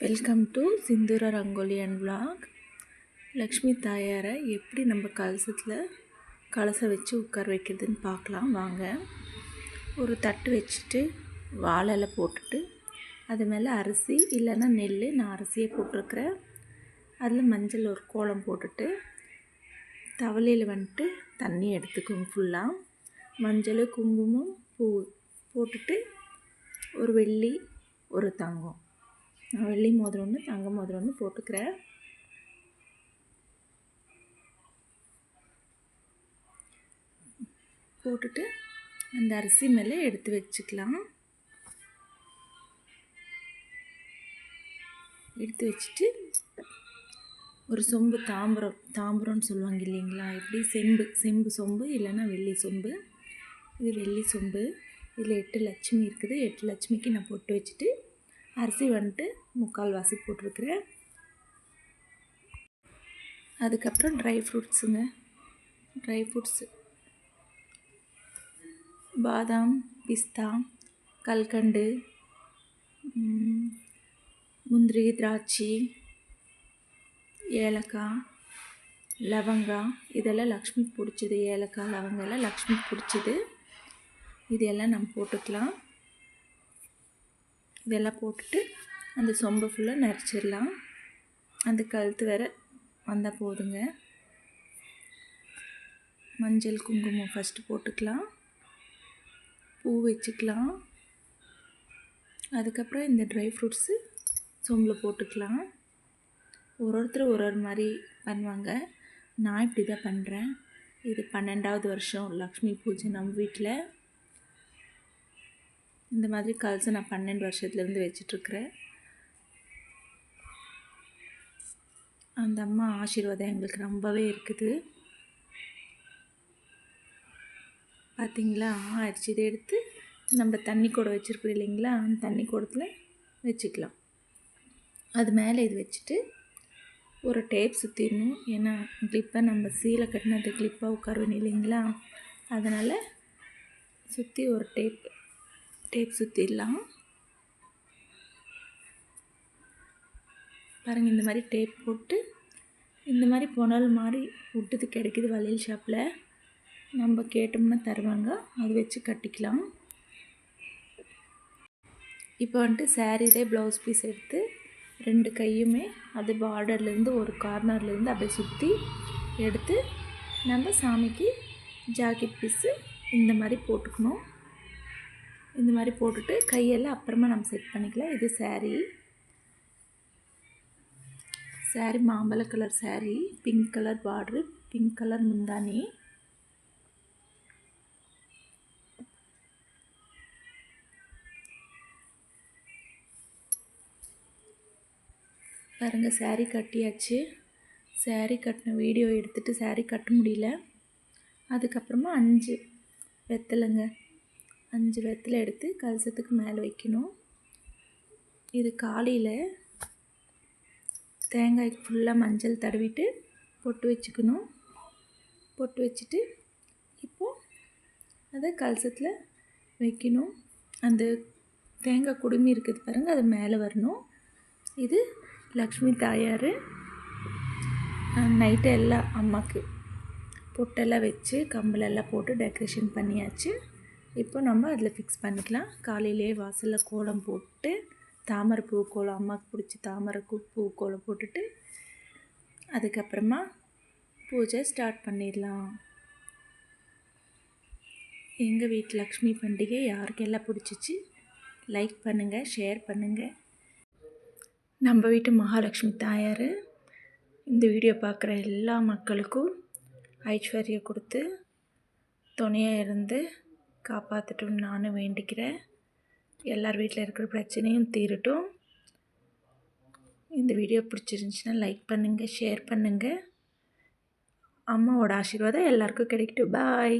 Welcome to Sindhura rangoli and vlog. Lakshmi தாயாரை எப்படி நம்ம கலசம் வச்சு உட்கார வைக்கிறதுன்னு பார்க்கலாம் வாங்க. ஒரு தட்டு வச்சுட்டு வாழை போட்டுட்டு அது மேலே அரிசி இல்லைன்னா நெல், நான் அரிசியை போட்டிருக்கிறேன். அதில் மஞ்சள் ஒரு கோலம் போட்டுட்டு தவளையில் வந்துட்டு தண்ணி எடுத்துக்கோங்க. ஃபுல்லாக மஞ்சள், குங்குமம், பூ போட்டுட்டு ஒரு வெள்ளி ஒரு தங்கம், வெள்ளி மோதிரம் ஒன்று, தங்க மோதிரம் ஒன்று போட்டுக்கிறேன். போட்டுட்டு அந்த அரிசி மேலே எடுத்து வச்சுக்கலாம். எடுத்து வச்சுட்டு ஒரு சொம்பு, தாம்பரம்னு சொல்லுவாங்க இல்லைங்களா, எப்படி செம்பு சொம்பு இல்லைன்னா வெள்ளி சொம்பு. இது வெள்ளி சொம்பு. இதில் 8 லட்சுமி இருக்குது. 8 லட்சுமிக்கு நான் பொட்டு வச்சுட்டு அரிசி வந்துட்டு 3/4 வாசி போட்டிருக்கிறேன். அதுக்கப்புறம் ட்ரை ஃப்ரூட்ஸு பாதாம், பிஸ்தா, கல்கண்டு, முந்திரி, திராட்சை, ஏலக்காய், லவங்கம், இதெல்லாம் லக்ஷ்மிக்கு பிடிச்சது. ஏலக்காய், லவங்கம் எல்லாம் லக்ஷ்மிக்கு பிடிச்சது. இதெல்லாம் நம்ம போட்டுக்கலாம். இதெல்லாம் போட்டுட்டு அந்த சொம்பை ஃபுல்லாக நரைச்சிடலாம். அந்த கழுத்து வேற வந்தால் போதுங்க. மஞ்சள், குங்குமம் ஃபஸ்ட்டு போட்டுக்கலாம். பூ வச்சுக்கலாம். அதுக்கப்புறம் இந்த ட்ரை ஃப்ரூட்ஸு சொம்பில் போட்டுக்கலாம். ஒருத்தர் ஒரு மாதிரி பண்ணுவாங்க. நான் இப்படி தான் பண்ணுறேன். இது 12வது வருஷம் லக்ஷ்மி பூஜை நம்ம வீட்டில். இந்த மாதிரி கலசம் நான் 12 வருஷத்துலேருந்து வச்சிட்ருக்கிறேன். அந்த அம்மா ஆசீர்வாதம் எங்களுக்கு ரொம்பவே இருக்குது. பார்த்திங்களா, ஆயிடுச்சு. இதை எடுத்து நம்ம தண்ணி கூட வச்சுருக்கோம் இல்லைங்களா, அந்த தண்ணி கூடத்தில் வச்சுக்கலாம். அது மேலே இது வச்சுட்டு ஒரு டேப் சுற்றிடணும். ஏன்னா கிளிப்பை நம்ம சீலை கட்டினது கிளிப்பாக உட்காருவேன் இல்லைங்களா, அதனால் சுற்றி ஒரு டேப் சுற்றிடலாம். பாருங்கள், இந்த மாதிரி டேப் போட்டு இந்த மாதிரி புனல் மாதிரி விட்டது கிடைக்கிது வளையல் ஷாப்பில். நம்ம கேட்டோம்னா தருவாங்க. அது வச்சு கட்டிக்கலாம். இப்போ வந்துட்டு சாரீதே ப்ளவுஸ் பீஸ் எடுத்து 2 கையுமே அது பார்டர்லேருந்து ஒரு கார்னர்லேருந்து அப்படியே சுற்றி எடுத்து நம்ம சாமிக்கு ஜாக்கெட் பீஸு இந்த மாதிரி போட்டுக்கணும். இந்த மாதிரி போட்டுட்டு கையெல்லாம் அப்புறமா நம்ம செட் பண்ணிக்கலாம். இது சாரீ மாம்பழ colour sari, pink colour border, pink colour முந்தானி. பாருங்கள், சாரீ கட்டியாச்சு. சாரீ கட்டின வீடியோ எடுத்துகிட்டு சாரீ கட்ட முடியல. அதுக்கப்புறமா 5 வெத்தலைங்க, 5 வெத்தலை எடுத்து கலசத்துக்கு மேலே வைக்கணும். இது காலையில் தேங்காய்க்கு ஃபுல்லாக மஞ்சள் தடவிட்டு பொட்டு வச்சுக்கணும். பொட்டு வச்சுட்டு இப்போது அதை கலசத்தில் வைக்கணும். அந்த தேங்காய் குடுமி இருக்குது பாருங்கள், அது மேலே வரணும். இது லக்ஷ்மி தாயார் நைட்டு எல்லாம் அம்மாவுக்கு பொட்டெல்லாம் வச்சு கம்பளெல்லாம் போட்டு டெக்கரேஷன் பண்ணியாச்சு. இப்போ நம்ம அதில் ஃபிக்ஸ் பண்ணிக்கலாம். காலையிலே வாசலில் கோலம் போட்டு தாமரை பூ கோலம், அம்மாவுக்கு பிடிச்ச தாமரை பூ கோலம் போட்டுட்டு அதுக்கப்புறமா பூஜை ஸ்டார்ட் பண்ணிடலாம். எங்கள் வீட்டு லக்ஷ்மி பண்டிகை யாருக்கெல்லாம் பிடிச்சிச்சு லைக் பண்ணுங்கள், ஷேர் பண்ணுங்கள். நம்ம வீட்டு மகாலட்சுமி தாயார் இந்த வீடியோ பார்க்குற எல்லா மக்களுக்கும் ஐஸ்வர்யம் கொடுத்து துணையாக இருந்து காப்பாற்றட்டும்னு நானும் வேண்டிக்கிறேன். எல்லார் வீட்டில் இருக்கிற பிரச்சனையும் தீரட்டும். இந்த வீடியோ பிடிச்சிருந்துச்சின்னா லைக் பண்ணுங்கள், ஷேர் பண்ணுங்கள். அம்மாவோட ஆசீர்வாதம் எல்லாருக்கும் கிடைக்கட்டும். பாய்.